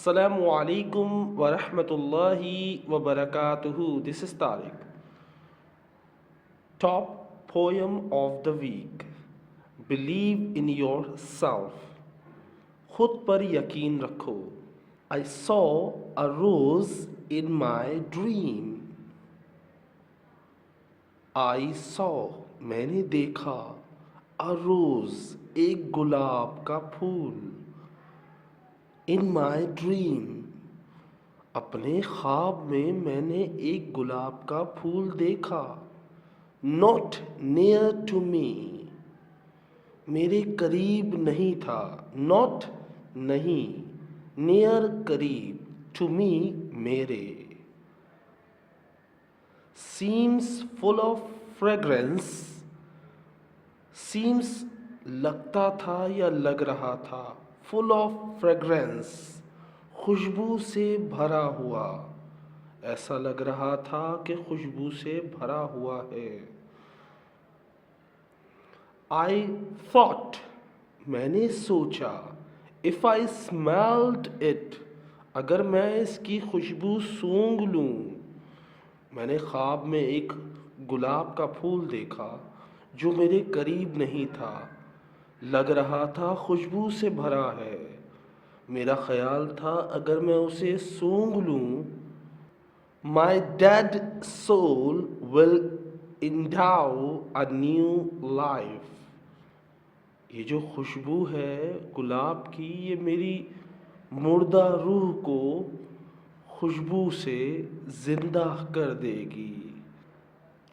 Assalamu alaikum wa rahmatullahi wa barakatuhu. This is Tariq. Top poem of the week. Believe in yourself. खुद पर यकीन रखो. I saw a rose in my dream. I saw मैंने देखा a rose एक गुलाब का फूल. In my dream अपने ख्वाब में मैंने एक गुलाब का फूल देखा. Not near to me मेरे करीब नहीं था. Not नहीं, near करीब, to me मेरे. Seems full of fragrance seems लगता था या लग रहा था. Full of fragrance खुशबू से भरा हुआ. ऐसा लग रहा था कि खुशबू से भरा हुआ है. I thought मैंने सोचा. If I smelled it अगर मैं इसकी खुशबू सूंघ लूँ. मैंने ख्वाब में एक गुलाब का फूल देखा जो मेरे करीब नहीं था. लग रहा था खुशबू से भरा है. मेरा ख्याल था अगर मैं उसे सूंघ लूँ. My dead soul will endow a new life. ये जो खुशबू है गुलाब की ये मेरी मुर्दा रूह को खुशबू से ज़िंदा कर देगी.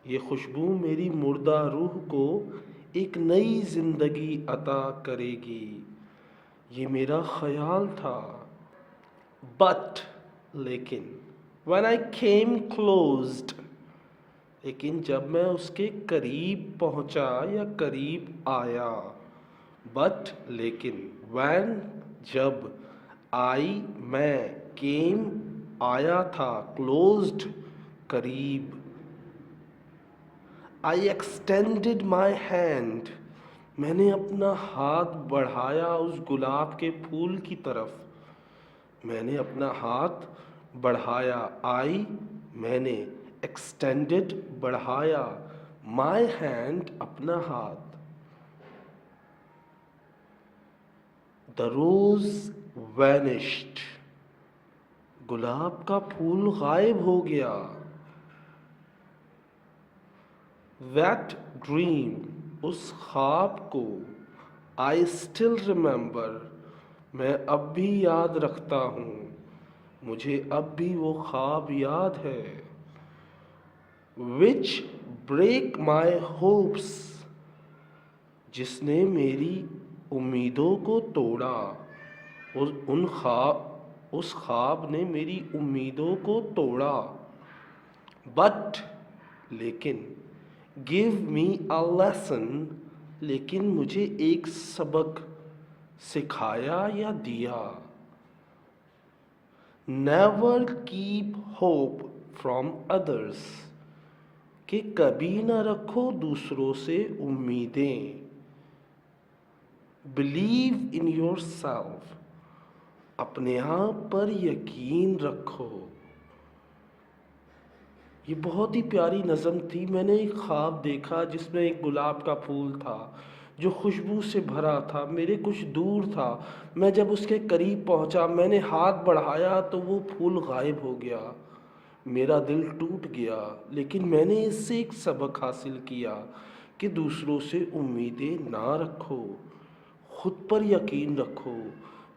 ये खुशबू मेरी मुर्दा रूह को एक नई ज़िंदगी अता करेगी. ये मेरा ख्याल था. But लेकिन When I came closed लेकिन जब मैं उसके करीब पहुंचा या करीब आया. But लेकिन When जब I मैं came आया था. Closed करीब. I extended my hand मैंने अपना हाथ बढ़ाया उस गुलाब के फूल की तरफ. मैंने अपना हाथ बढ़ाया. I मैंने extended बढ़ाया. My hand अपना हाथ. The rose vanished गुलाब का फूल गायब हो गया. That dream उस ख्वाब को I still remember मैं अब भी याद रखता हूँ. मुझे अब भी वो ख्वाब याद है. Which break my hopes जिसने मेरी उम्मीदों को तोड़ा. उस ख्वाब ने मेरी उम्मीदों को तोड़ा. But लेकिन Give me a lesson लेकिन मुझे एक सबक सिखाया या दिया. Never keep hope from others कि कभी न रखो दूसरों से उम्मीदें. Believe in yourself अपने आप पर यकीन रखो. ये बहुत ही प्यारी नज़म थी. मैंने एक ख्वाब देखा जिसमें एक गुलाब का फूल था जो खुशबू से भरा था. मेरे कुछ दूर था. मैं जब उसके करीब पहुंचा मैंने हाथ बढ़ाया तो वो फूल गायब हो गया. मेरा दिल टूट गया. लेकिन मैंने इससे एक सबक हासिल किया कि दूसरों से उम्मीदें ना रखो. खुद पर यकीन रखो.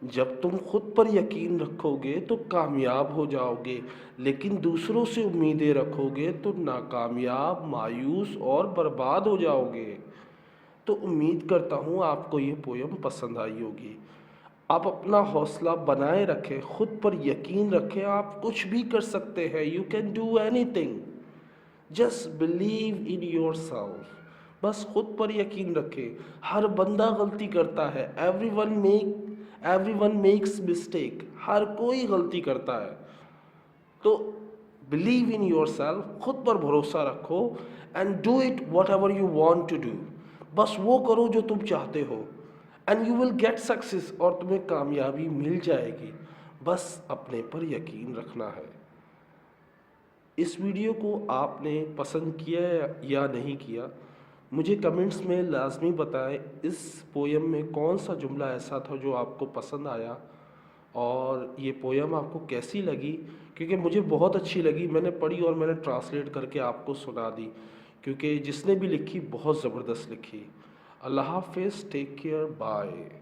जब तुम खुद पर यकीन रखोगे तो कामयाब हो जाओगे. लेकिन दूसरों से उम्मीदें रखोगे तो नाकामयाब, मायूस और बर्बाद हो जाओगे. तो उम्मीद करता हूँ आपको ये पोयम पसंद आई होगी. आप अपना हौसला बनाए रखें. खुद पर यकीन रखें. आप कुछ भी कर सकते हैं. You can do anything. Just believe in your self. बस खुद पर यकीन रखें. हर बंदा गलती करता है. Everyone makes mistake. हर कोई गलती करता है. तो बिलीव इन योर सेल्फ. खुद पर भरोसा रखो. And do it whatever you want to do. बस वो करो जो तुम चाहते हो. And you will get success और तुम्हें कामयाबी मिल जाएगी. बस अपने पर यकीन रखना है। इस वीडियो को आपने पसंद किया या नहीं किया, मुझे कमेंट्स में लाजमी बताएं। इस पोयम में कौन सा जुमला ऐसा था जो आपको पसंद आया और ये पोयम आपको कैसी लगी, क्योंकि मुझे बहुत अच्छी लगी। मैंने पढ़ी और मैंने ट्रांसलेट करके आपको सुना दी, क्योंकि जिसने भी लिखी बहुत ज़बरदस्त लिखी। अल्लाह हाफ़िज़, टेक केयर, बाय।